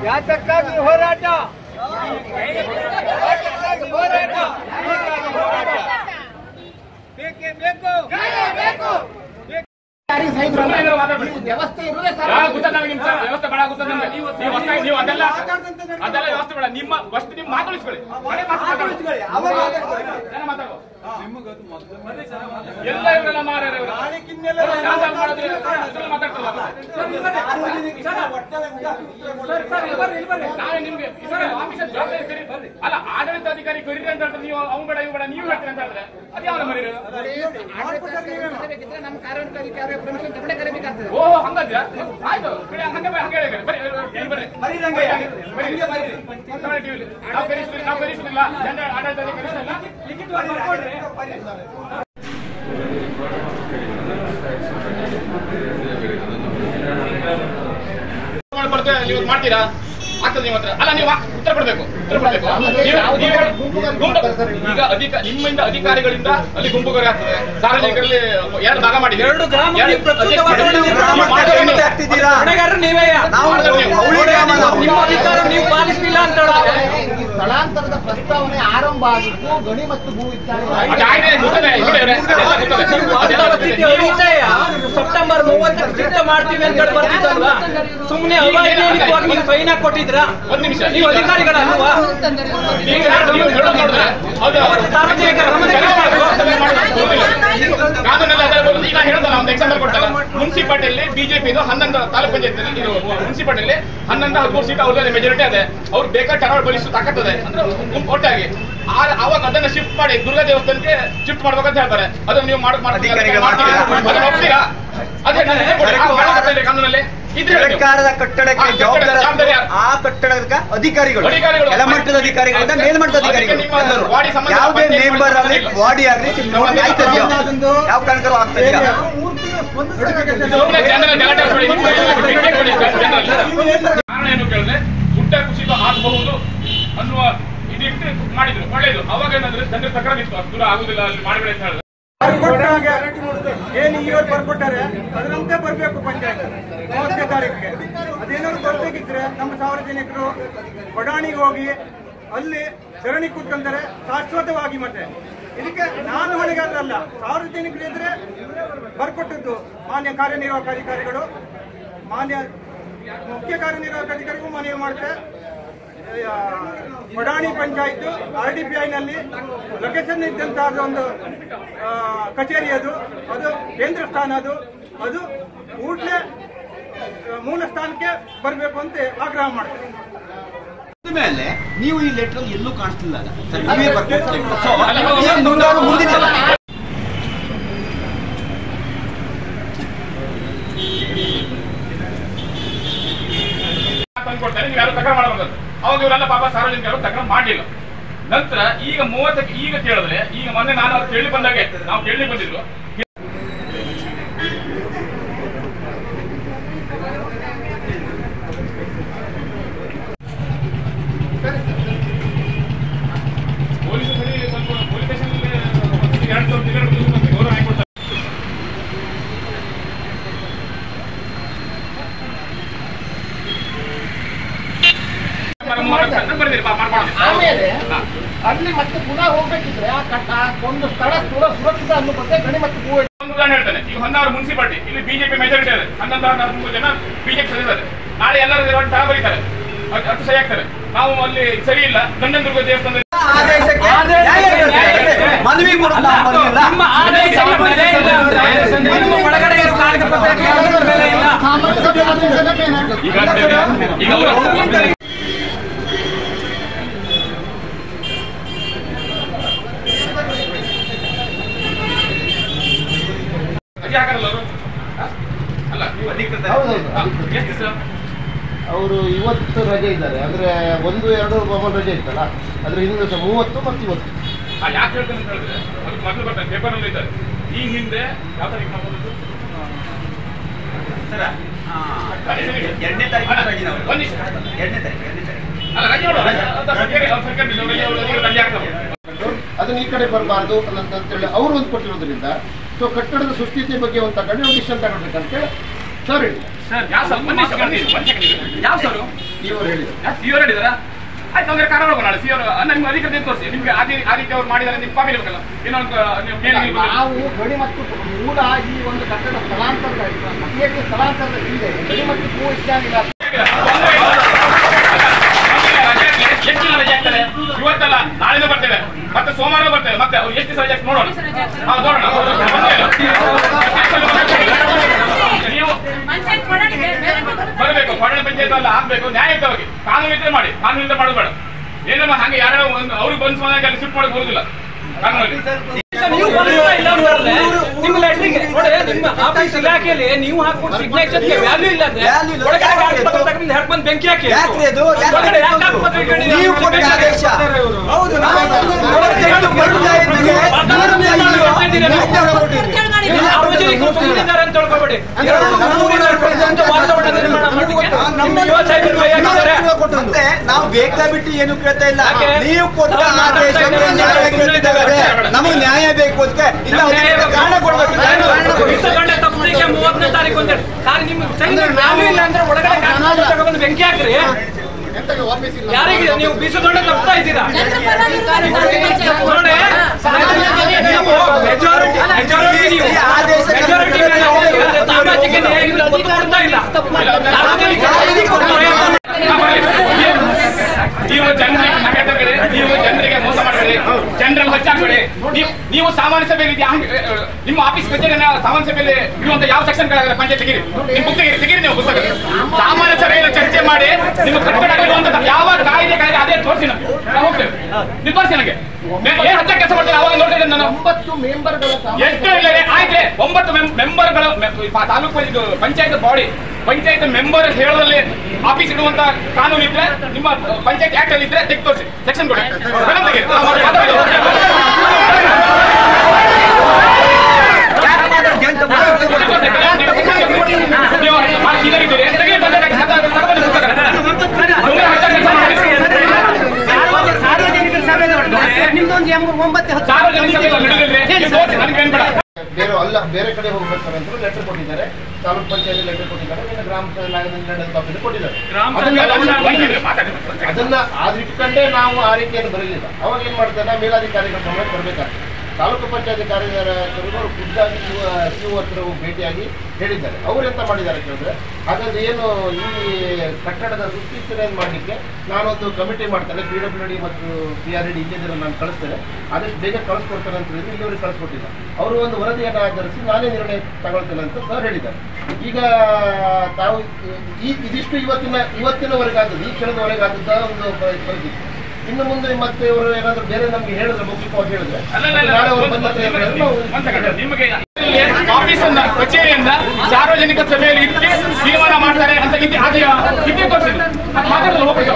ಯಾತಕ್ಕಾಗಿ ಹೋರಾಟ ಬೇಕೇ ಬೇಕು ವ್ಯವಸ್ಥೆ ಇರುವುದೇ ವ್ಯವಸ್ಥೆ ಬೇಡ ಆಗುತ್ತೆ ನೀವು ಅದೆಲ್ಲ ವ್ಯವಸ್ಥೆ ಬೇಡ ನಿಮ್ಮ ಫಸ್ಟ್ ನೀವು ಮಾತಾಡಿಸ್ಕೊಳ್ಳಿ ಎಲ್ಲ ಇವರೆಲ್ಲ ನಾವೇ ನಿಮ್ಗೆ ಆಫೀಸರ್ ಜವಾಬ್ದಾರಿ ಅಲ್ಲ ಆಡಳಿತಾಧಿಕಾರಿ ಕರೀರಿ ಅಂತ ಹೇಳ್ತಾರೆ ನೀವು ಅವ್ನು ಬೇಡ ಇವ್ ಬೇಡ ನೀವು ಹೇಳ್ತೀರಿ ಅಂತ ಹೇಳಿದ್ರೆ ಅದ್ಯಾವ ಮರೀ ನಮ್ಮ ಕಾರ್ಯಾಧಿಕಾರಿ ಓ ಹಂಗದ್ಯಾ ಆಯ್ತು ಹಂಗೆ ಬರ್ರಿ ನಾವು ಕರೆಸುದಿಲ್ಲ ಆಡಳಿತಾಧಿಕಾರಿ ಕರೆಸಲ್ಲ ನೀವು ಮಾಡ್ತೀರಾ ಆಗ್ತದೆ ನಿಮ್ಮ ಹತ್ರ ಅಲ್ಲ ನೀವು ಉತ್ತರ ಕೊಡ್ಬೇಕು ಈಗ ನಿಮ್ಮಿಂದ ಅಧಿಕಾರಿಗಳಿಂದ ಅಲ್ಲಿ ಗುಂಪುಗಾರ ಆಗ್ತದೆ ಸಾರ್ವಜನಿಕರಲ್ಲಿ ಎರಡು ಭಾಗ ಮಾಡಿ ನೀವು ಪಾಲಿಸಲಿಲ್ಲ ಅಂತ ಸ್ಥಳಾಂತರದ ಪ್ರಸ್ತಾವನೆ ಆರಂಭ ಆಗಿತ್ತು ಗಣಿ ಮತ್ತು ಭೂ ಸೆಪ್ಟೆಂಬರ್ 30 ಮಾಡ್ತೀವಿ ಅಂತ ಬರ್ತಿದ್ದಲ್ವಾ ಸುಮ್ಮನೆ ಫೈನ್ ಕೊಟ್ಟಿದ್ರ ಒಂದ್ ನಿಮಿಷ ನೀವು ಅಧಿಕಾರಿಗಳಲ್ವಾ ಈಗ ಹೇಳ್ದಲ್ಲ ಒಂದು ಎಕ್ಸಾಂಪಲ್ ಕೊಟ್ಟಲ್ಲ ಮುನ್ಸಿಪಾಲಿಟಿಯಲ್ಲಿ ಬಿಜೆಪಿ 11 ತಾಲೂಕು ಪಂಚಾಯತ್ ಮುನ್ಸಿಪಾಲಿಟಿಯಲ್ಲಿ 11-13 ಸೀಟ್ ಅವ್ರದ್ದು ಮೆಜಾರಿಟಿ ಅದೇ ಅವ್ರು ಬೇಕಾದ ಟರ್ನೌಟ್ ಬಲಿಸು ತಾಕತ್ತದೆ ಅಂದ್ರೆ ಒಟ್ಟಾಗಿ ಆವಾಗ ಅದನ್ನ ಶಿಫ್ಟ್ ಮಾಡಿ ದುರ್ಗಾ ದೇವಸ್ಥಾನಕ್ಕೆ ಶಿಫ್ಟ್ ಮಾಡ್ಬೇಕಂತ ಹೇಳ್ತಾರೆ ಅದನ್ನ ನೀವು ಹೋಗ್ತೀರಾ ಅದೇ ಕಾನೂನಲ್ಲಿ ಸರ್ಕಾರದ ಕಟ್ಟಡಕ್ಕೆ ಜವಾಬ್ದಾರಿ ಆ ಕಟ್ಟಡದ ಅಧಿಕಾರಿಗಳು ಕೆಳಮಟ್ಟದ ಅಧಿಕಾರಿಗಳಿಂದ ಮೇಲ್ಮಟ್ಟದ ಅಧಿಕಾರಿಗಳು ಯಾವುದೇ ಮೆಂಬರ್ ಆಗಲಿ ಬಾಡಿ ಆಗಲಿ ಯಾವ ಕಾರಣಕ್ಕೂ ಆಗ್ತದೆ ಕಾರಣ ಏನು ಕೇಳಿದ್ರೆ ಗುಡ್ಡ ಕುಸಿತ ಆಗಬಹುದು ಅನ್ನುವ ಇದಿಟ್ಟು ಮಾಡಿದ್ರು ಒಳ್ಳೇದು ಅವಾಗ ಏನಂದ್ರೆ ಜನರ ತಕರಾರು ಇತ್ತು ಅಷ್ಟು ದೂರ ಆಗುದಿಲ್ಲ ಅಲ್ಲಿ ಮಾಡಬೇಡಿ ಅಂತ ಹೇಳಿದ್ರೆ ಏನು ಇವತ್ತು ಬರ್ಕೊಟ್ಟಾರೆ ಅದರಂತೆ ಬರ್ಬೇಕು ಪಂಚಾಯತ್ 30ನೇ ತಾರೀಕಿಗೆ ಅದೇನಾದ್ರು ಬರ್ಬೇಕಿದ್ರೆ ನಮ್ಮ ಸಾರ್ವಜನಿಕರು ಬಡಾಣಿಗೆ ಹೋಗಿ ಅಲ್ಲಿ ಧರಣಿ ಕೂತ್ಕೊಂತಾರೆ ಶಾಶ್ವತವಾಗಿ. ಮತ್ತೆ ಇದಕ್ಕೆ ನಾನು ಹೊಣೆಗಾರರಲ್ಲ, ಸಾರ್ವಜನಿಕರು ಇದ್ರೆ ಬರ್ಕೊಟ್ಟದ್ದು ಮಾನ್ಯ ಕಾರ್ಯನಿರ್ವಾಹಕ ಅಧಿಕಾರಿಗಳು, ಮಾನ್ಯ ಮುಖ್ಯ ಕಾರ್ಯನಿರ್ವಾಹಕ ಅಧಿಕಾರಿಗೂ ಮನವಿ ಮಾಡುತ್ತೆ. ಬಡಾಣಿ ಪಂಚಾಯತ್ RDPI-ನಲ್ಲಿ ಲೊಕೇಶನ್ ಇದ್ದಂತಹ ಒಂದು ಕಚೇರಿ ಅದು ಕೇಂದ್ರ ಸ್ಥಾನ ಅದು ಕೂಡಲೇ ಮೂಲ ಸ್ಥಾನಕ್ಕೆ ಬರಬೇಕು ಅಂತ ಆಗ್ರಹ ಮಾಡ್ತಾರೆ. ಮೇಲೆ ನೀವು ಈ ಲೆಟರ್ ಎಲ್ಲೂ ಕಾಣಿಸ್ತಿಲ್ಲ ತಂದ್ಕೊಡ್ತಾರೆ, ನೀವು ಯಾರು ತಕರಾರು ಮಾಡಬಾರ್ದು. ಅವಾಗ ಇವರೆಲ್ಲ ಪಾಪ ಸಾರ್ವಜನಿಕರು ತಕರಾರು ಮಾಡಲಿಲ್ಲ. ನಂತರ ಈಗ 30ಕ್ಕೆ ಈಗ ಕೇಳಿದ್ರೆ ಈಗ ಮೊನ್ನೆ ನಾನು ಕೇಳಿ ಬಂದಾಗೆ ನಾವು ಕೇಳಿ ಬಂದಿದ್ರು ಪೊಲೀಸ್ ಸ್ಟೇಷನ್ 2 ತಿಂಗಳು ಗೌರವ ಹಾಕೊಡ್ತಾರೆ. ಆಮೇಲೆ ಅಲ್ಲಿ ಮತ್ತೆ ಪುನಃ ಹೋಗ್ಬೇಕಿದ್ರೆ ಒಂದು ಸ್ಥಳ ಸುರಕ್ಷಿತ ಅನ್ನೋ ಬಗ್ಗೆ ಗಣಿ ಮತ್ತು ಭೂ ಒಂದು ಉದಾಹರಣೆ ಹೇಳ್ತಾನೆ. ಈಗ ಹೊನ್ನಾವರ ಮುನ್ಸಿಪಾಲಿಟಿ ಇಲ್ಲಿ ಬಿಜೆಪಿ ಮೆಜಾರಿಟಿ ಇದೆ, 11-13 ಜನ ಬಿಜೆಪಿ ಸದಸ್ಯರು. ನಾಳೆ ಎಲ್ಲರೂ ಠಾಣ ಬರೀತಾರೆ, ಅಷ್ಟು ಸಹಿ ಆಗ್ತಾರೆ. ನಾವು ಅಲ್ಲಿ ಸರಿ ಇಲ್ಲ ಗಂಡನದುರ್ಗ ದೇವಸ್ಥಾನದಲ್ಲಿ ಅವರು ಇವತ್ತು ರಜೆ ಇದ್ದಾರೆ, ಅಂದ್ರೆ 1-2 ರಜೆ ಇತ್ತಲ್ಲ, ಅದ್ರ ಹಿಂದಿನ ದಿವಸ 30 ಮತ್ತು 20. ಯಾಕೆ ಹೇಳ್ತೇನೆ ಅಂತ ಹೇಳಿದ್ರೆ ಅದು ಮೊದಲು ಬರ್ತಾರೆ ಪೇಪರ್ ನಲ್ಲಿ ಇದ್ದಾರೆ. ಈ ಹಿಂದೆ ಯಾವ ತಾರೀಕು ಮಾಡ್ಬೋದು? ಎರಡನೇ ತಾರೀಕು ರಜೆ ನಾವು. ಒಂದ್ ನಿಮಿಷ. ಎರಡನೇ ತಾರೀಕು ಅಲ್ಲ ರಜೆ ನೋಡುವ. ಸರ್ಕಾರಿ ರಜೆ ಆಗ್ತವೆ. ಅದನ್ನ ಈ ಕಡೆ ಬರಬಾರ್ದು ಅಂತೇಳಿ ಅವರು ಒಂದು ಕೊಟ್ಟಿರೋದ್ರಿಂದ ಸೊ ಕಟ್ಟಡದ ಸುಸ್ಥಿತಿ ಬಗ್ಗೆ ಒಂದು ತಗೊಂಡು ಡಿಸಿಷನ್ ತಗೊಳ್ಬೇಕಂತೇಳಿ ಸರ್ ಹೇಳಿ. ಸರ್ ಯಾವ ಸರ್? ಒಂದ್ ನಿಮಿಷ. ಯಾವ ಸರ್? ಇವರು ಹೇಳಿದ್ರು. ಸಿಒರ್ ಹೇಳಿದಾರ? ಆಯ್ತು ಅಂದ್ರೆ ಕಾರಣ ನಾಳೆ ಸಿಒರ್ ನಿಮ್ಗೆ ಅಧಿಕೃತ ತೋರಿಸಿ. ನಿಮ್ಗೆ ಆ ರೀತಿ ಅವ್ರು ಮಾಡಿದಾರೆ ನಿಮ್ಗೆ ಕಾಪಿ ಇರಬೇಕಲ್ಲ. ಇನ್ನೊಂದು ನಾವು ಗಡಿ ಮತ್ತು ಮೂಲ ಈ ಒಂದು ಕಟ್ಟಡ ಸ್ಥಳಾಂತರದ ಹಿಂದೆ ಗಡಿ ಮತ್ತು ಭೂ ವಿಜ್ಞಾನಿಗಳ ಎಷ್ಟು ರಜೆ ಆಗ್ತದೆ? ಇವತ್ತಲ್ಲ ನಾಳೆನೂ ಬರ್ತೇವೆ, ಮತ್ತೆ ಸೋಮವಾರ ಬರ್ತೇವೆ, ಮತ್ತೆ ಅವ್ರು ಎಷ್ಟು ದಿವಸ ರಜೆ ನೋಡೋಣ. ನೀವು ಬರಬೇಕು, ಪಟ್ಟಣ ಪಂಚಾಯತ್ ಎಲ್ಲ ಆಗ್ಬೇಕು, ನ್ಯಾಯಯುತವಾಗಿ ಕಾನೂನಿದ್ರೆ ಮಾಡಿ, ಕಾನೂನಿಂದ ಮಾಡೋದು ಬೇಡ. ಏನೋ ಹಾಗೆ ಯಾರೋ ಒಂದು ಅವ್ರಿಗೆ ಬಂದು ಅಲ್ಲಿ ಶಿಫ್ಟ್ ಮಾಡಕ್ ಬರುದಿಲ್ಲ ಕಾನೂನಲ್ಲಿ. ನೀವು ಇಲ್ಲ ನಿಮ್ಮ ಲೆಟ್ರಿಗೆ ನೋಡಿ, ನಿಮ್ಮ ಆಫೀಸ್ ಇಲಾಖೆಯಲ್ಲಿ ನೀವು ಹಾಕೊಂಡು ಸಿಗ್ನೇಚರ್ಗೆ ವ್ಯಾಲ್ಯೂ ಇಲ್ಲ ಅಂದ್ರೆ ಬಂದು ಬೆಂಕಿ ಹಾಕಿ. ನೀವು ಕೊಟ್ಟ ಆದೇಶ ಹೌದು. ಅಂತ ತಿಳ್ಕೊಬೇಡಿ. ನಾವು ಬೇಕಾ ಬಿಟ್ಟು ಏನು ಕೇಳ್ತಾ ಇಲ್ಲ. ನೀವು ಕೊಟ್ಟ ಆದೇಶ ನಮಗೆ ನ್ಯಾಯ ಬೇಕು ಅಂತ ಇಲ್ಲ, ಕಾರಣ ಕೊಡ್ಬೇಕು. 30ನೇ ತಾರೀಕು ಅಂತ ನಿಮ್ಗೆ ಇಲ್ಲ ಅಂದ್ರೆ ಒಳಗಡೆ ತಗೊಂಡು ಬೆಂಕಿ ಹಾಕ್ರಿ. ಯಾರಿಗೆ ನೀವು ಬೀಸದೊಡ್ಡ ತಪ್ತಾ ಇದ್ದೀರಾ? ಸಾಮಾಜಿಕ ನ್ಯಾಯ ಕೊಡ್ತಾ ಇಲ್ಲ. ನೀವು ಜನರಿಗೆ ಮೋಸ ಮಾಡಬೇಡಿ, ಜನರಲ್ಲಿ ಹಚ್ಚಾಕಬೇಡಿ. ನೀವು ಸಾಮಾನ್ಯ ಸಭೆಯಲ್ಲಿ ನಿಮ್ಮ ಆಫೀಸ್ ಕಚೇರಿಯ ಸಾಮಾನ್ಯ ಸಭೆಯಲ್ಲಿ ಇರುವಂತ ಯಾವ ಸೆಕ್ಷನ್ ಗಳಾದ್ರೆ ಪಂಚಾಯತ್ ತೆಗೀರಿ, ನಿಮ್ಮ ಬುಕ್ ತೆಗೀರಿ ನೀವು ಪುಸ್ತಕ. ಸಾಮಾನ್ಯ ಸಭೆಯಲ್ಲಿ ಚರ್ಚೆ ಮಾಡಿ ನಿಮ್ಮ ಕಟ್ಟಡ ಯಾವ ಕಾಯ್ದೆಗಳಿಗೆ ಅದೇ ತೋರಿಸಿ ನಾವು ಹೋಗ್ತೇವೆ. ನೀವು ತೋರಿಸಿ ನನಗೆ ಏನ್ ಹಚ್ಚ ಕೆಲಸ ಮಾಡ್ತೇವೆ ಅವಾಗ ನೋಡಿದ್ರೆ ನಾನು 9 ಮೆಂಬರ್ಗಳ ಎಷ್ಟು ಇಲ್ಲ ಆಯ್ತು 9 ಮೆಂಬರ್ಗಳು ತಾಲೂಕು ಇದು ಪಂಚಾಯತ್ ಬಾಡಿ ಪಂಚಾಯತ್ ಮೆಂಬರ್ ಹೇಳೋದ್ರಲ್ಲಿ ಆಫೀಸ್ ಇಡುವಂತ ಕಾನೂನು ಇದ್ರೆ ನಿಮ್ಮ ಪಂಚಾಯತ್ ಆಕ್ಟ್ ಅಲ್ಲಿ ಇದ್ರೆ ತೆಗೆದು ತೋರಿಸಿ ಸೆಕ್ಷನ್ ಕೊಡಿ. ಬೇರೆ ಕಡೆ ಹೋಗ್ಬೇಕಾದ್ರೆ ಅಂತ ಲೆಟರ್ ಕೊಟ್ಟಿದ್ದಾರೆ, ತಾಲೂಕ್ ಪಂಚಾಯತ್ ಲೆಟರ್ ಕೊಟ್ಟಿದ್ದಾರೆ, ಗ್ರಾಮ ಪಂಚಾಯತ್ ಕೊಟ್ಟಿದ್ದಾರೆ. ಅದನ್ನ ಇಟ್ಕೊಂಡೇ ನಾವು ಆ ರೀತಿಯನ್ನು ಬರಲಿಲ್ಲ. ಅವಾಗ ಏನ್ ಮಾಡ್ತಾರೆ, ಮೇಲಾಧಿಕಾರಿಗಳ ಗಮನ ಬರಬೇಕಾಗ್ತದೆ. ತಾಲೂಕು ಪಂಚಾಯತ್ ಕಾರ್ಯದರ್ಶಿಗಳು ಖುದ್ದಾಗಿ ಸಿಒ ಹತ್ರ ಭೇಟಿಯಾಗಿ ಹೇಳಿದ್ದಾರೆ. ಅವ್ರು ಎಂತ ಮಾಡಿದ್ದಾರೆ ಕೇಳಿದ್ರೆ, ಹಾಗಾದ್ರೆ ಏನು ಈ ಕಟ್ಟಡದ ಸುಸ್ಥಿತಿಯನ್ನು ಮಾಡಲಿಕ್ಕೆ ನಾನೊಂದು ಕಮಿಟಿ ಮಾಡ್ತೇನೆ, PWD ಮತ್ತು PRD ಇಂಜಿನಿಯರ್ ನಾನು ಕಳಿಸ್ತೇನೆ, ಆದಷ್ಟು ಬೇಗ ಕಳಿಸ್ಕೊಡ್ತೇನೆ ಅಂತ ಹೇಳಿದ್ರೆ ಇಲ್ಲಿವರೆಗೆ ಕಳಿಸ್ಕೊಟ್ಟಿಲ್ಲ. ಅವರು ಒಂದು ವರದಿಯನ್ನು ಆಧರಿಸಿ ನಾನೇ ನಿರ್ಣಯ ತಗೊಳ್ತೇನೆ ಅಂತ ಸರ್ ಹೇಳಿದ್ದಾರೆ. ಈಗ ತಾವು ಇದಿಷ್ಟು ಇವತ್ತಿನವರೆಗೆ ಆದದ್ದು, ಈ ಕ್ಷಣದವರೆಗೆ ಆದದ್ದ ಒಂದು ಪರಿಸ್ಥಿತಿ. ಇನ್ನು ಮುಂದೆ ಮತ್ತೆ ಇವರು ಏನಾದ್ರು ಬೇರೆ ನಮ್ಗೆ ಹೇಳಿದ್ರೆ ಮೌಖಿಕವಾಗಿ ಹೇಳಿದ್ರೆ ನಿಮಗೆ ಆಫೀಸ್ ಅನ್ನ ಕಚೇರಿಯನ್ನ ಸಾರ್ವಜನಿಕ ಸಭೆಯಲ್ಲಿ ಇಟ್ಟು ತೀರ್ಮಾನ ಮಾಡ್ತಾರೆ ಅಂತ ಇದ್ದೇ ತೋರಿಸಿಲ್ಲ. ಮಾತಾಡಲು ಹೋಗ್ಬೇಕು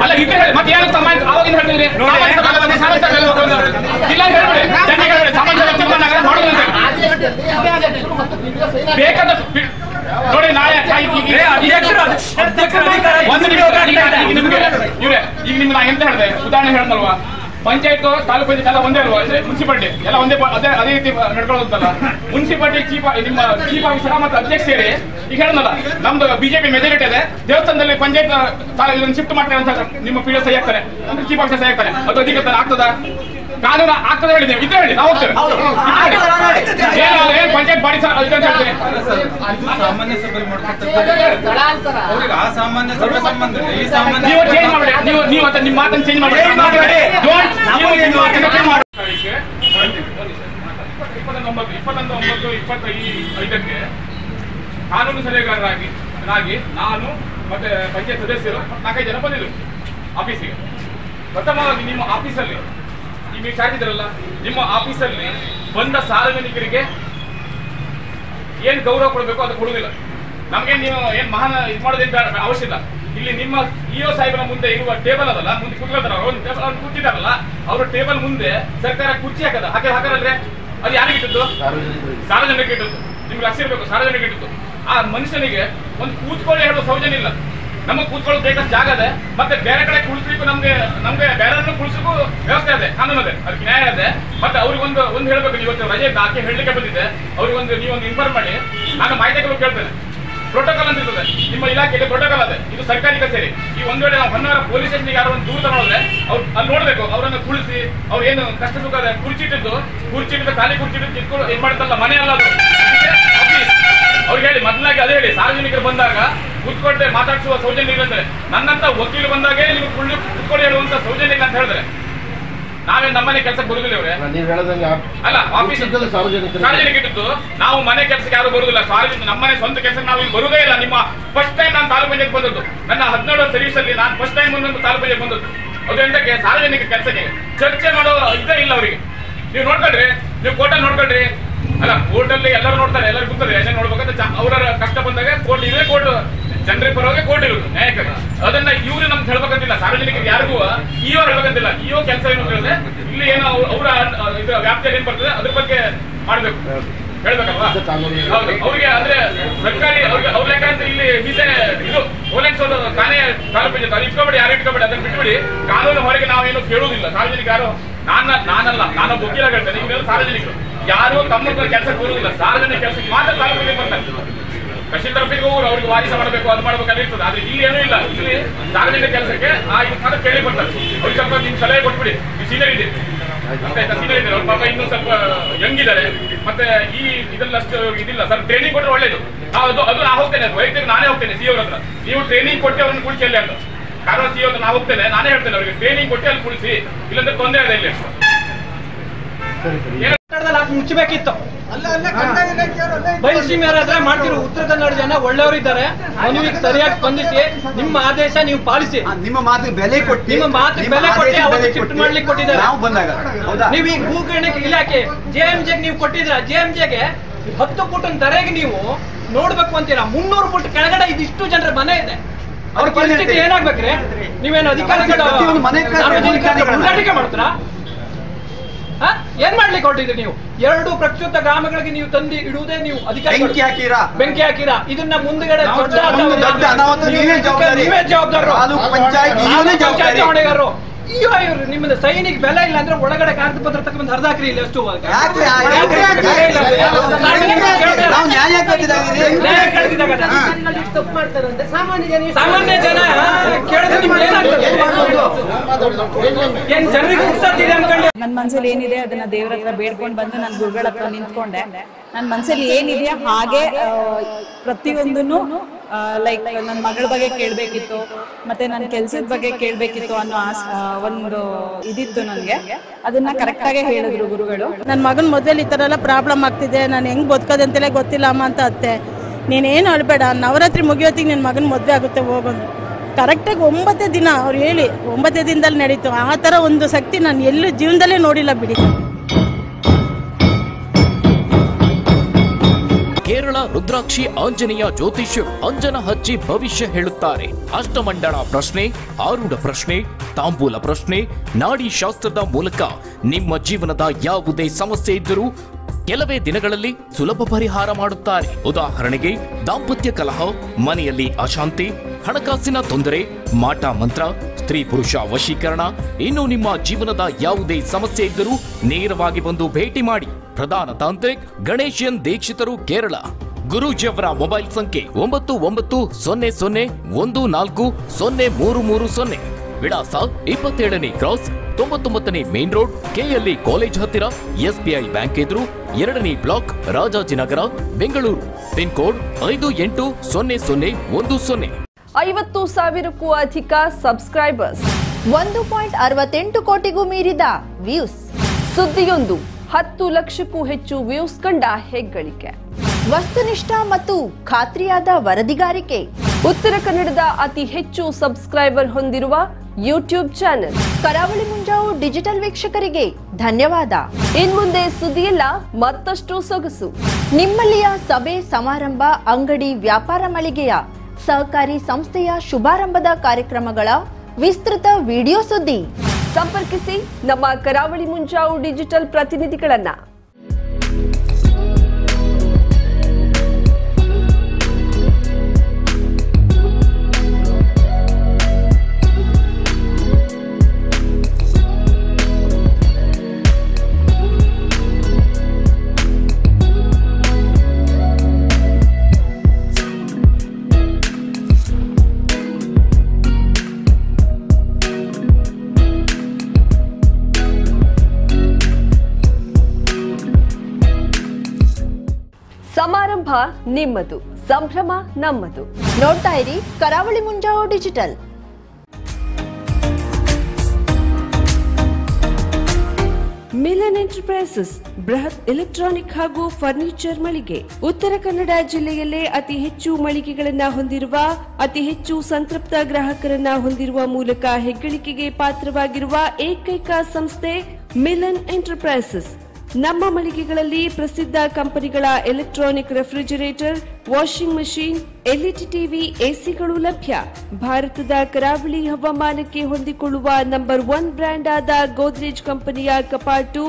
ಅಲ್ಲ ಇದ್ದೇ ಹೇಳಿ ಮತ್ತೆ ಏನು ಸಮಾಜ ಆವಾಗಿನ ಹೇಳ್ತಿದ್ರಿ ಇಲ್ಲ ಹೇಳ್ಬೇಡಿ, ಜನರಿಗೆ ಸಮಾಜದ ತೀರ್ಮಾನ ಮಾಡೋದು ಬೇಕಾದಷ್ಟು ನೋಡಿ. ನಾಳೆ ಈಗ ನಿಮ್ಗೆ ನಾ ಎಂತ ಹೇಳಿದೆ ಉದಾಹರಣೆ ಹೇಳ್ದಲ್ವಾ, ಪಂಚಾಯತ್ ತಾಲೂಕು ಪಂಚಾಯತ್ ಎಲ್ಲ ಒಂದೇ ಅಲ್ವಾ, ಮುನ್ಸಿಪಾಲಿಟಿ ಎಲ್ಲ ಒಂದೇ ಅದೇ ರೀತಿ ನಡ್ಕೊಳ್ಳೋದಲ್ಲ. ಮುನ್ಸಿಪಾಲಿಟಿ ನಿಮ್ಮ ಚೀಫ್ ಆಫೀಸರ್ ಮತ್ತು ಅಧ್ಯಕ್ಷ ಸೇರಿ ಈಗ ಹೇಳೋದಲ್ಲ, ನಮ್ದು ಬಿಜೆಪಿ ಮೆಜಾರಿಟಿ ಇದೆ, ದೇವಸ್ಥಾನದಲ್ಲಿ ಪಂಚಾಯತ್ ಇದನ್ನು ಶಿಫ್ಟ್ ಮಾಡ್ತಾರೆ ಅಂತ ನಿಮ್ಮ PO ಸಹಿ ಆಗ್ತಾರೆ ಅಂದ್ರೆ ಚೀಫ್ ಆಫೀಸರ್ ಸಹಿ ಆಗ್ತಾರೆ. ಅದು ಅಧಿಕೃತ ಆಗ್ತದ ಕಾನೂನು ಆಗ್ತದೆ ಹೇಳಿ, ನೀವು ಇದ್ರೆ ಹೇಳಿ, ನಾವು ಹೋಗ್ತೇವೆ. ಪಂಚಾಯತ್ ಬಾಡಿ ಸಾಮಾನ್ಯ ಸಭೆ ಅಸಾಮಾನ್ಯ ಸಭೆ ಸಂಬಂಧ ನೀವು ಚೇಂಜ್ ಮಾಡಿ, ನೀವು ಮತ್ತೆ ನಿಮ್ಮ ಮಾತನ್ನು ಚೇಂಜ್ ಮಾಡಿ. 21/9/25 ಕಾನೂನು ಸಲಹೆಗಾರರಾಗಿ ನಾನು ಮತ್ತೆ ಪಂಚಾಯತ್ ಸದಸ್ಯರು 4-5 ಜನ ಬಂದಿದ್ರು ಆಫೀಸಿಗೆ. ಪ್ರಥಮವಾಗಿ ನಿಮ್ಮ ಆಫೀಸಲ್ಲಿ ನೀವು ಚಾರ್ಜ್ ಇದ್ರಲ್ಲ, ನಿಮ್ಮ ಆಫೀಸಲ್ಲಿ ಬಂದ ಸಾರ್ವಜನಿಕರಿಗೆ ಏನ್ ಗೌರವ ಕೊಡಬೇಕು ಅದು ಕೊಡುವುದಿಲ್ಲ. ನಮ್ಗೆ ನೀವು ಏನ್ ಮಹಾನ್ ಇದು ಮಾಡೋದೇನು ಅವಶ್ಯ ಇಲ್ಲ. ಇಲ್ಲಿ ನಿಮ್ಮ EO ಸಾಹೇಬರ ಮುಂದೆ ಇರುವ ಟೇಬಲ್ ಅದಲ್ಲ, ಮುಂದೆ ಕೂತ್ಕೊಳ್ತಾರ, ಕೂತಿದಾರಲ್ಲ, ಅವ್ರ ಟೇಬಲ್ ಮುಂದೆ ಸರ್ಕಾರ ಕುರ್ಚಿ ಹಾಕದ ಹಾಕಾರಲ್ರೆ ಅದು ಯಾರಿಗೆ ಇಟ್ಟದ್ದು? ಸಾರ್ವಜನಿಕರಿಗೆ ಇಟ್ಟದ್ದು. ನಿಮ್ಗೆ ಲಕ್ಷ ಇರಬೇಕು, ಸಾರ್ವಜನಿಕ ಇಟ್ಟದ್ದು. ಆ ಮನುಷ್ಯನಿಗೆ ಒಂದು ಕೂತ್ಕೊಳ್ಳಿ ಹೇಳುವ ಸೌಜನ್ಯ ಇಲ್ಲ. ನಮಗೆ ಕೂತ್ಕೊಳ್ಳೋದು ಬೇಕಂತ ಜಾಗ ಇದೆ, ಮತ್ತೆ ಬೇರೆ ಕಡೆ ಕುಳಿಸ್ಲಿಕ್ಕೂ ನಮ್ಗೆ ಬೇರೆಯವ್ರನ್ನ ಕುಳಿಸಕ್ಕೂ ವ್ಯವಸ್ಥೆ ಇದೆ, ಕಾನೂನು ಇದೆ, ಅದಕ್ಕೆ ನ್ಯಾಯ ಇದೆ. ಮತ್ತೆ ಅವ್ರಿಗೆ ಒಂದು ಹೇಳ್ಬೇಕು, ಇವತ್ತು ರಜೆ ಆಕೆ ಹೇಳಲಿಕ್ಕೆ ಬಂದಿದೆ, ಅವ್ರಿಗೆ ನೀವೊಂದು ಇನ್ಫಾರ್ಮ್ ಮಾಡಿ. ನಾನು ಮಾಹಿತಿಗಳು ಕೇಳ್ತೇನೆ. ಪ್ರೋಟೋಕಾಲ್ ಅಂತ ಇರ್ತದೆ ನಿಮ್ಮ ಇಲಾಖೆಯಲ್ಲಿ, ಪ್ರೋಟೋಕಾಲ್ ಅದೇ, ಇದು ಸರ್ಕಾರಿ ಕಚೇರಿ. ಈ ಒಂದು ವೇಳೆ ನಾವು ಹೊನ್ನಾವರ ಪೊಲೀಸ್ ಸ್ಟೇಷನ್ಗೆ ಯಾರೋ ಒಂದು ದೂರ ತಗೊಳ್ಳಿದ್ರೆ ಅವ್ರು ಅಲ್ಲಿ ನೋಡ್ಬೇಕು, ಅವರನ್ನು ಕುಳಿಸಿ ಅವ್ರು ಏನು ಕಷ್ಟ ಸುಖ ಇದೆ, ಕುರ್ಚಿಟ್ಟಿದ್ದು ಖಾಲಿ ಕುರ್ಚಿಟ್ಟು ಕಿತ್ಕೊಂಡು ಏನ್ ಮಾಡ್ತಲ್ಲ, ಮನೆ ಅಲ್ಲ ಅದು, ಅವ್ರಿಗೆ ಹೇಳಿ ಮೊದಲಾಗಿ ಅದೇ ಹೇಳಿ, ಸಾರ್ವಜನಿಕರು ಬಂದಾಗ ಕೂತ್ಕೊಳ್ತೆ ಮಾತಾಡಿಸುವ ಸೌಜನ್ಯ ಇಲ್ಲಂದ್ರೆ, ನನ್ನಂತ ವಕೀಲು ಬಂದಾಗೆ ನೀವು ಕುತ್ಕೊಳ್ಳಿ ಹೇಳುವಂತ ಸೌಜನ್ಯ ಇಲ್ಲ ಅಂತ ಹೇಳಿದ್ರೆ ನಾವೇ ನಮ್ಮನೆ ಕೆಲಸಕ್ಕೆ ಬರುದಿಲ್ಲ ಇವ್ರೆ. ಅಲ್ಲ, ಆಫೀಸ್ ಸಾರ್ವಜನಿಕ ಇಟ್ಟಿದ್ದು ನಾವು ಮನೆ ಕೆಲಸಕ್ಕೆ ಯಾರು ಬರುದಿಲ್ಲ. ಸಾರ್ವಜನಿಕ ನಮ್ಮನೆ ಸ್ವಂತ ಕೆಲಸಕ್ಕೆ ನಾವು ಇಲ್ಲಿ ಬರುವುದೇ ಇಲ್ಲ. ನಿಮ್ಮ ಫಸ್ಟ್ ಟೈಮ್ ನಾನು ತಾಲೂಕು ಪಂಚಾಯತ್ ಬಂದದ್ದು, ನನ್ನ 17 ಸರ್ವಿಸ್ ಅಲ್ಲಿ ನಾನು ಫಸ್ಟ್ ಟೈಮ್ ಒಂದೊಂದು ತಾಲೂಕು ಪಂಚಾಯತ್ ಬಂದದ್ದು. ಅದಕ್ಕೆ ಸಾರ್ವಜನಿಕ ಕೆಲಸಕ್ಕೆ ಚರ್ಚೆ ಮಾಡೋ ಇದೇ ಇಲ್ಲ ಅವರಿಗೆ. ನೀವು ನೋಡ್ಕೊಳ್ರಿ, ನೀವು ಕೋರ್ಟಲ್ಲಿ ನೋಡ್ಕೊಳ್ರಿ. ಅಲ್ಲ, ಕೋರ್ಟಲ್ಲಿ ಎಲ್ಲರೂ ನೋಡ್ತಾರೆ, ಎಲ್ಲರೂ ಗೊತ್ತದೆ ಏನೇನು ನೋಡ್ಬೇಕಂತ. ಅವರ ಕಷ್ಟ ಬಂದಾಗ ಕೋರ್ಟ್ ಇದೆ, ಕೋರ್ಟ್ ಜನರಿಗೆ ಪರವಾಗಿ ಕೋರ್ಟ್ ಇರುವುದು ನ್ಯಾಯಕ್ಕಾಗಿ. ಅದನ್ನ ಇವ್ರು ನಮ್ಗೆ ಹೇಳ್ಬೇಕಂತಿಲ್ಲ, ಸಾರ್ವಜನಿಕರಿಗೆ ಯಾರಿಗೂ ಇಒ ಹೇಳ್ಬೇಕಂತಿಲ್ಲ. ಇಒ ಕೆಲಸ ಏನು ಅಂತ ಹೇಳಿದ್ರೆ ಇಲ್ಲಿ ಏನು ಅವರ ಇದು ವ್ಯಾಪ್ತಿಯಲ್ಲಿ ಏನ್ ಬರ್ತದೆ ಅದ್ರ ಬಗ್ಗೆ ಮಾಡ್ಬೇಕು, ಹೇಳ್ಬೇಕಲ್ವಾ? ಹೌದು, ಅವ್ರಿಗೆ ಅಂದ್ರೆ ಸರ್ಕಾರಿ ಅವ್ರ ಲೆಕ್ಕ ಅಂತ ಇಲ್ಲಿ ಇದು ಓಲೆನ್ಸೋದು ತಾನೇ ತಾಲೂಕು ಪಂಚಾಯತ್ ಅದು ಇಟ್ಕೊಬೇಡಿ, ಯಾರು ಇಟ್ಕೊಬೇಡಿ, ಅದನ್ನ ಬಿಟ್ಬಿಡಿ. ಕಾನೂನು ಹೊರಗೆ ನಾವೇನು ಕೇಳುವುದಿಲ್ಲ. ಸಾರ್ವಜನಿಕ ಯಾರು ನಾನಲ್ಲ, ನಾನು ವಕೀಲ ಹೇಳ್ತೇನೆ, ಇವೆಲ್ಲ ಸಾರ್ವಜನಿಕರು ಯಾರು ತಮ್ಮ ಕೆಲಸಕ್ಕೆ ಬರುವುದಿಲ್ಲ. ಸಾರ್ವಜನಿಕ ಕೆಲಸಕ್ಕೆ ಮಾತ್ರ ತಾಲೂಕಿಗೆ ಬರ್ತಾರೆ. ತಹಶೀಲ್ದಾರ್ ಅವ್ರಿಗೆ ವಾರಿಸ ಮಾಡಬೇಕು, ಅದು ಮಾಡ್ಬೇಕು ಅಲ್ಲಿ ಇರ್ತದೆ. ಆದ್ರೆ ಇಲ್ಲಿ ಏನೂ ಇಲ್ಲ. ಇಲ್ಲಿ ಸಾರ್ವಜನಿಕ ಕೆಲಸಕ್ಕೆ ಮಾತ್ರ ಕೇಳಿ ಬರ್ತಾರೆ. ಅವ್ರಿಗೆ ಸ್ವಲ್ಪ ನಿಮ್ ಸಲಹೆ ಕೊಟ್ಬಿಡಿ, ನೀವು ಸೀನಿಯರ್ ಇದೆ ಅಂತ ಸೀನಿಯರ್ ಇದ್ದಾರೆ, ಅವ್ರ ಪಾಪ ಇನ್ನೂ ಸ್ವಲ್ಪ ಯಂಗ್ ಇದ್ದಾರೆ, ಮತ್ತೆ ಈ ಇದ್ರಲ್ಲಿ ಅಷ್ಟು ಇದಿಲ್ಲ. ಸ್ವಲ್ಪ ಟ್ರೈನಿಂಗ್ ಕೊಟ್ಟರೆ ಒಳ್ಳೇದು. ಅದು ನಾ ಹೋಗ್ತೇನೆ, ವೈಯಕ್ತಿಕ ನಾನೇ ಹೋಗ್ತೇನೆ ಸಿ ಅವ್ರ ಹತ್ರ. ನೀವು ಟ್ರೈನಿಂಗ್ ಕೊಟ್ಟು ಅವ್ರನ್ನ ಕುಳಿಸಿ ಅಲ್ಲಿ ಅಂತ ಕಾರಣ ಸಿ ಅವ್ರ ನಾ ಹೋಗ್ತೇನೆ, ನಾನೇ ಹೇಳ್ತೇನೆ ಅವ್ರಿಗೆ ಟ್ರೈನಿಂಗ್ ಕೊಟ್ಟು ಅಲ್ಲಿ ಕುಳಿಸಿ, ಇಲ್ಲಾಂದ್ರೆ ತೊಂದರೆ ಇದೆ. ಇಲ್ಲಿ ಮುಚ್ಚಬೇಕಿತ್ತು. ಬಯಲುಸೀಮೆಯವರ ಹತ್ರ ಮಾಡ್ತಿರೋ ಉತ್ತರ ಕನ್ನಡ ಜನ ಒಳ್ಳೆಯವರಿದ್ದಾರೆ. ಮನವಿಗೆ ಸರಿಯಾಗಿ ಸ್ಪಂದಿಸಿ ನಿಮ್ಮ ಆದೇಶ ನೀವು ಪಾಲಿಸಿ. ನಿಮ್ಮ ಮಾತಿಗೆ ಬೆಲೆ ಕೊಟ್ಟು ಅವತ್ತು ಶಿಫ್ಟ್ ಮಾಡ್ಲಿಕ್ಕೆ ಕೊಟ್ಟಿದ್ದಾರೆ. ನೀವು ಈ ಭೂಗಣಿಕೆ ಇಲಾಖೆ JMJ ನೀವು ಕೊಟ್ಟಿದ್ರ, JMJಗೆ 10 ಫುಟ್ ಧರೆಗೆ ನೀವು ನೋಡ್ಬೇಕು ಅಂತೀರಾ. 300 ಫುಟ್ ಕೆಳಗಡೆ ಇದಿಷ್ಟು ಜನರ ಮನೆ ಇದೆ. ಅವ್ರ ಪರಿಸ್ಥಿತಿ ಏನಾಗ್ಬೇಕ್ರಿ? ನೀವೇನು ಅಧಿಕಾರಿಗಳು ಸಾರ್ವಜನಿಕ ಮಾಡ್ತೀರಾ? ಏನ್ ಮಾಡ್ಲಿಕ್ಕೆ ಹೊರಟಿದ್ರಿ ನೀವು? 2 ಪ್ರಕ್ಷುಬ್ಧ ಗ್ರಾಮಗಳಿಗೆ ನೀವು ತಂದು ಇಡುವುದೇ ನೀವು ಬೆಂಕಿ ಹಾಕಿರಾ. ಇದನ್ನ ಮುಂದುಗಡೆ ನೀವೇ ಜವಾಬ್ದಾರರು, ಪಂಚಾಯತ್ ಹೊಣೆಗಾರರು. ಇವರು ನಿಮ್ಮದು ಸೈನಿಕ ಬೆಲೆ ಇಲ್ಲ ಅಂದ್ರೆ ಒಳಗಡೆ ಕಾಗದ ಪತ್ರ ತಗೊಂಡು ಹರಿದಾಕ್ರಿ. ಇಲ್ಲಿ ಎಷ್ಟು ಸಾಮಾನ್ಯ ಜನ ಕೇಳಿದ್ರೆ ನಿಮ್ಗೆ ಏನಾಗ್ತದೆ? ಏನ್ ಜನರಿಗೆ ಮುಗ್ಸತ್ತಿದೆ ಅನ್ಕೊಂಡು ನನ್ನ ಮನಸ್ಸಲ್ಲಿ ಏನಿದೆ ಅದನ್ನ ದೇವರ ಹತ್ರ ಬೇಡ್ಕೊಂಡು ಬಂದು ನಾನು ಗುರುಗಳ ಹತ್ರ ನಿಂತ್ಕೊಂಡೆ. ನನ್ನ ಮನಸ್ಸಲ್ಲಿ ಏನಿದೆಯಾ ಹಾಗೆ ಪ್ರತಿಯೊಂದನ್ನು ಲೈಕ್ ನನ್ನ ಮಗಳ ಬಗ್ಗೆ ಕೇಳಬೇಕಿತ್ತು, ಮತ್ತೆ ನನ್ನ ಕೆಲಸದ ಬಗ್ಗೆ ಕೇಳಬೇಕಿತ್ತು ಅನ್ನೋ ಒಂದು ಇದಿತ್ತು ನನಗೆ. ಅದನ್ನ ಕರೆಕ್ಟಾಗೆ ಹೇಳಿದ್ರು ಗುರುಗಳು. ನನ್ನ ಮಗನ ಮದುವೆಲಿ ಈ ಥರ ಎಲ್ಲ ಪ್ರಾಬ್ಲಮ್ ಆಗ್ತಿದೆ, ನಾನು ಹೆಂಗೆ ಬದುಕೋದಂತೆಲ್ಲ ಗೊತ್ತಿಲ್ಲ ಅಮ್ಮ ಅಂತ ಅತ್ತೆ. ನೀನೇನು ಅಳ್ಬೇಡ, ನವರಾತ್ರಿ ಮುಗಿಯೋತ್ತಿಗೆ ನಿನ್ನ ಮಗನ ಮದುವೆ ಆಗುತ್ತೆ ಹೋಗೋದು. ಕರೆಕ್ಟಾಗಿ 9 ದಿನ ಅವ್ರು ಹೇಳಿ 9 ದಿನದಲ್ಲಿ ನಡೀತು. ಆ ಥರ ಒಂದು ಶಕ್ತಿ ನಾನು ಎಲ್ಲೂ ಜೀವನದಲ್ಲೇ ನೋಡಿಲ್ಲ ಬಿಡಿ. ಕೇರಳ ರುದ್ರಾಕ್ಷಿ ಆಂಜನೇಯ ಜ್ಯೋತಿಷ್ಯ ಅಂಜನ ಹಚ್ಚಿ ಭವಿಷ್ಯ ಹೇಳುತ್ತಾರೆ. ಅಷ್ಟಮಂಡಳ ಪ್ರಶ್ನೆ, ಆರೂಢ ಪ್ರಶ್ನೆ, ತಾಂಬೂಲ ಪ್ರಶ್ನೆ, ನಾಡಿ ಶಾಸ್ತ್ರದ ಮೂಲಕ ನಿಮ್ಮ ಜೀವನದ ಯಾವುದೇ ಸಮಸ್ಯೆ ಇದ್ದರೂ ಕೆಲವೇ ದಿನಗಳಲ್ಲಿ ಸುಲಭ ಪರಿಹಾರ ಮಾಡುತ್ತಾರೆ. ಉದಾಹರಣೆಗೆ ದಾಂಪತ್ಯ ಕಲಹ, ಮನೆಯಲ್ಲಿ ಅಶಾಂತಿ, ಹಣಕಾಸಿನ ತೊಂದರೆ, ಮಾಟ ಮಂತ್ರ, ಸ್ತ್ರೀ ಪುರುಷ ವಶೀಕರಣ, ಇನ್ನು ನಿಮ್ಮ ಜೀವನದ ಯಾವುದೇ ಸಮಸ್ಯೆ ಇದ್ದರೂ ನೇರವಾಗಿ ಬಂದು ಭೇಟಿ ಮಾಡಿ. ಪ್ರಧಾನ ತಾಂತ್ರಿಕ್ ಗಣೇಶನ್ ದೀಕ್ಷಿತರು, ಕೇರಳ. ಗುರೂಜಿಯವರ ಮೊಬೈಲ್ ಸಂಖ್ಯೆ 9901400330. ವಿಳಾಸ 27ನೇ ಕ್ರಾಸ್, 99ನೇ ಮೇನ್ ರೋಡ್, KLE ಕಾಲೇಜ್ ಹತ್ತಿರ, SBI ಬ್ಯಾಂಕ್ ಎದುರು, 2ನೇ block, Rajajinagar, Bengaluru. Pin code 580010. 50,000ಕ್ಕೂ ಅಧಿಕ ಸಬ್ಸ್ಕ್ರೈಬರ್ಸ್, 1.68 ಕೋಟಿಗೂ ಮೀರಿದ ವ್ಯೂಸ್. ಸುದ್ದಿಯೊಂದು 10 ಲಕ್ಷಕ್ಕೂ ಹೆಚ್ಚು ವ್ಯೂಸ್ ಕಂಡ ಹೆಗ್ಗಳಿಕೆ. ವಸ್ತುನಿಷ್ಠ ಮತ್ತು ಖಾತ್ರಿಯಾದ ವರದಿಗಾರಿಕೆ. ಉತ್ತರ ಕನ್ನಡದ ಅತಿ ಹೆಚ್ಚು ಸಬ್ಸ್ಕ್ರೈಬರ್ ಹೊಂದಿರುವ ಯೂಟ್ಯೂಬ್ ಚಾನೆಲ್ ಕರಾವಳಿ ಮುಂಜಾವು ಡಿಜಿಟಲ್ ವೀಕ್ಷಕರಿಗೆ ಧನ್ಯವಾದ. ಇನ್ಮುಂದೆ ಸುದ್ದಿಯಲ್ಲ ಮತ್ತಷ್ಟು ಸೊಗಸು. ನಿಮ್ಮಲ್ಲಿಯ ಸಭೆ ಸಮಾರಂಭ, ಅಂಗಡಿ, ವ್ಯಾಪಾರ ಮಳಿಗೆಯ, ಸಹಕಾರಿ ಸಂಸ್ಥೆಯ ಶುಭಾರಂಭದ ಕಾರ್ಯಕ್ರಮಗಳ ವಿಸ್ತೃತ ವಿಡಿಯೋ ಸುದ್ದಿ. ಸಂಪರ್ಕಿಸಿ ನಮ್ಮ ಕರಾವಳಿ ಮುಂಜಾವು ಡಿಜಿಟಲ್ ಪ್ರತಿನಿಧಿಗಳನ್ನ. ಸಮಾರಂಭ ನಿಮ್ಮದು, ಸಂಭ್ರಮ ನಮ್ಮದು. ನೋಡ್ತಾ ಇರಿ ಕರಾವಳಿ ಮುಂಜಾವು ಡಿಜಿಟಲ್. ಮಿಲನ್ ಎಂಟರ್ಪ್ರೈಸಸ್ ಬೃಹತ್ ಎಲೆಕ್ಟ್ರಾನಿಕ್ ಹಾಗೂ ಫರ್ನಿಚರ್ ಮಳಿಗೆ. ಉತ್ತರ ಕನ್ನಡ ಜಿಲ್ಲೆಯಲ್ಲೇ ಅತಿ ಹೆಚ್ಚು ಮಳಿಗೆಗಳನ್ನ ಹೊಂದಿರುವ, ಅತಿ ಹೆಚ್ಚು ಸಂತೃಪ್ತ ಗ್ರಾಹಕರನ್ನ ಹೊಂದಿರುವ ಮೂಲಕ ಹೆಗ್ಗಳಿಕೆಗೆ ಪಾತ್ರವಾಗಿರುವ ಏಕೈಕ ಸಂಸ್ಥೆ ಮಿಲನ್ ಎಂಟರ್ಪ್ರೈಸಸ್. ನಮ್ಮ ಮಳಿಗೆಗಳಲ್ಲಿ ಪ್ರಸಿದ್ಧ ಕಂಪನಿಗಳ electronic refrigerator, washing machine, LED TV, ಎಸಿಗಳು ಲಭ್ಯ. ಭಾರತದ ಕರಾವಳಿ ಹವಾಮಾನಕ್ಕೆ ಹೊಂದಿಕೊಳ್ಳುವ ನಂಬರ್ 1 ಬ್ರ್ಯಾಂಡ್ ಆದ ಗೋದ್ರೇಜ್ ಕಂಪನಿಯ ಕಪಾಟು,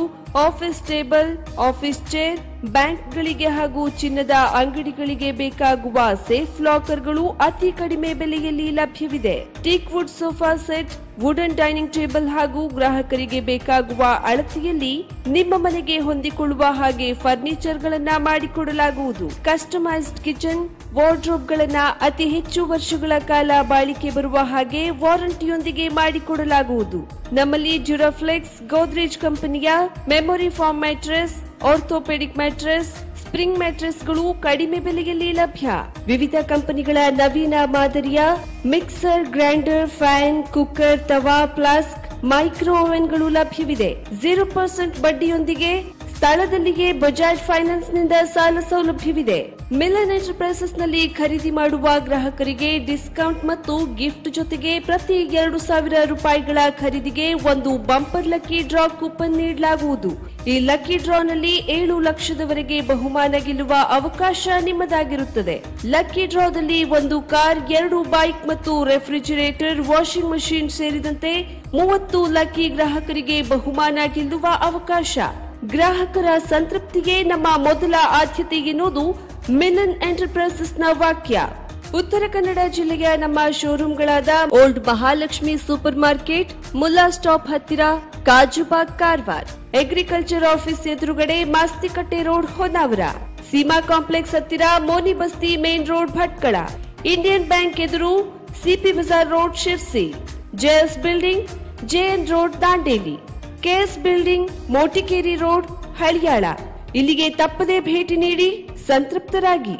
ಆಫೀಸ್ ಟೇಬಲ್, ಆಫೀಸ್ ಚೇರ್, ಬ್ಯಾಂಕ್ಗಳಿಗೆ ಹಾಗೂ ಚಿನ್ನದ ಅಂಗಡಿಗಳಿಗೆ ಬೇಕಾಗುವ ಸೇಫ್ ಲಾಕರ್ಗಳು ಅತಿ ಕಡಿಮೆ ಬೆಲೆಯಲ್ಲಿ ಲಭ್ಯವಿದೆ. Teak wood sofa set, wooden dining table ಹಾಗೂ ಗ್ರಾಹಕರಿಗೆ ಬೇಕಾಗುವ ಅಳತೆಯಲ್ಲಿ ನಿಮ್ಮ ಮನೆಗೆ ಹೊಂದಿಕೊಳ್ಳುವ ಹಾಗೆ ಫರ್ನಿಚರ್ ಗಳನ್ನ ಮಾಡಿಕೊಡಲಾಗುವುದು. ಕಸ್ಟಮೈಸ್ಡ್ ಕಿಚನ್, ವಾರ್ಡ್ರೋಬ್ ಗಳನ್ನ ಅತಿ ಹೆಚ್ಚು ವರ್ಷಗಳ ಕಾಲ ಬಾಳಿಕೆ ಬರುವ ಹಾಗೆ ವಾರಂಟಿಯೊಂದಿಗೆ ಮಾಡಿಕೊಡಲಾಗುವುದು. ನಮ್ಮಲ್ಲಿ ಡ್ಯೂರಾಫ್ಲೆಕ್ಸ್, ಗೋದ್ರೇಜ್ ಕಂಪನಿಯ memory foam mattress, orthopaedic mattress, spring ಮ್ಯಾಟ್ರೆಸ್ಗಳು ಕಡಿಮೆ ಬೆಲೆಯಲ್ಲಿ ಲಭ್ಯ. ವಿವಿಧ ಕಂಪನಿಗಳ ನವೀನ ಮಾದರಿಯ ಮಿಕ್ಸರ್, ಗ್ರೈಂಡರ್, ಫ್ಯಾನ್, ಕುಕ್ಕರ್, ತವಾ, ಫ್ಲಾಸ್ಕ್, ಮೈಕ್ರೋ ಓವೆನ್ಗಳು ಲಭ್ಯವಿದೆ. 0% ಬಡ್ಡಿಯೊಂದಿಗೆ ಸ್ಥಳದಲ್ಲಿಯೇ ಬಜಾಜ್ ಫೈನಾನ್ಸ್ ನಿಂದ ಸಾಲ ಸೌಲಭ್ಯವಿದೆ. ಮಿಲನ್ ಎಂಟರ್ಪ್ರೈಸಸ್ ನಲ್ಲಿ ಖರೀದಿ ಮಾಡುವ ಗ್ರಾಹಕರಿಗೆ ಡಿಸ್ಕೌಂಟ್ ಮತ್ತು ಗಿಫ್ಟ್ ಜೊತೆಗೆ ಪ್ರತಿ 2,000 ರೂಪಾಯಿಗಳ ಖರೀದಿಗೆ ಒಂದು ಬಂಪರ್ ಲಕ್ಕಿ ಡ್ರಾ ಕೂಪನ್ ನೀಡಲಾಗುವುದು. ಈ ಲಕ್ಕಿ ಡ್ರಾನಲ್ಲಿ 7 ಲಕ್ಷದವರೆಗೆ ಬಹುಮಾನ ಗೆಲ್ಲುವ ಅವಕಾಶ ನಿಮ್ಮದಾಗಿರುತ್ತದೆ. ಲಕ್ಕಿ ಡ್ರಾದಲ್ಲಿ 1 ಕಾರ್, 2 ಬೈಕ್ ಮತ್ತು ರೆಫ್ರಿಜರೇಟರ್, ವಾಷಿಂಗ್ ಮಷೀನ್ ಸೇರಿದಂತೆ 30 ಲಕ್ಕಿ ಗ್ರಾಹಕರಿಗೆ ಬಹುಮಾನ ಗೆಲ್ಲುವ ಅವಕಾಶ. ಗ್ರಾಹಕರ ಸಂತೃಪ್ತಿಗೆ ನಮ್ಮ ಮೊದಲ ಆದ್ಯತೆ ಎನ್ನುವುದು ಮಿಲನ್ ಎಂಟರ್ಪ್ರೈಸಸ್ ನ ವಾಕ್ಯ. ಉತ್ತರ ಕನ್ನಡ ಜಿಲ್ಲೆಯ ನಮ್ಮ ಶೋರೂಮ್ಗಳಾದ old Mahalakshmi super market, Mulla stop ಹತ್ತಿರ, ಕಾಜುಬಾಗ್, ಕಾರವಾರ, ಅಗ್ರಿಕಲ್ಚರ್ ಆಫೀಸ್ ಎದುರುಗಡೆ, ಮಾಸ್ತಿಕಟ್ಟೆ ರೋಡ್, ಹೊನ್ನಾವರ, ಸೀಮಾ ಕಾಂಪ್ಲೆಕ್ಸ್ ಹತ್ತಿರ, Moni Basti main road, Bhatkal, Indian bank ಎದುರು, CP Bazar road, Sirsi, JS building, JN road, Dandeli, KS building, Motikeri road, Haliyal. ಇಲ್ಲಿಗೆ ತಪ್ಪದೇ ಭೇಟಿ ನೀಡಿ ಸಂತೃಪ್ತರಾಗಿ.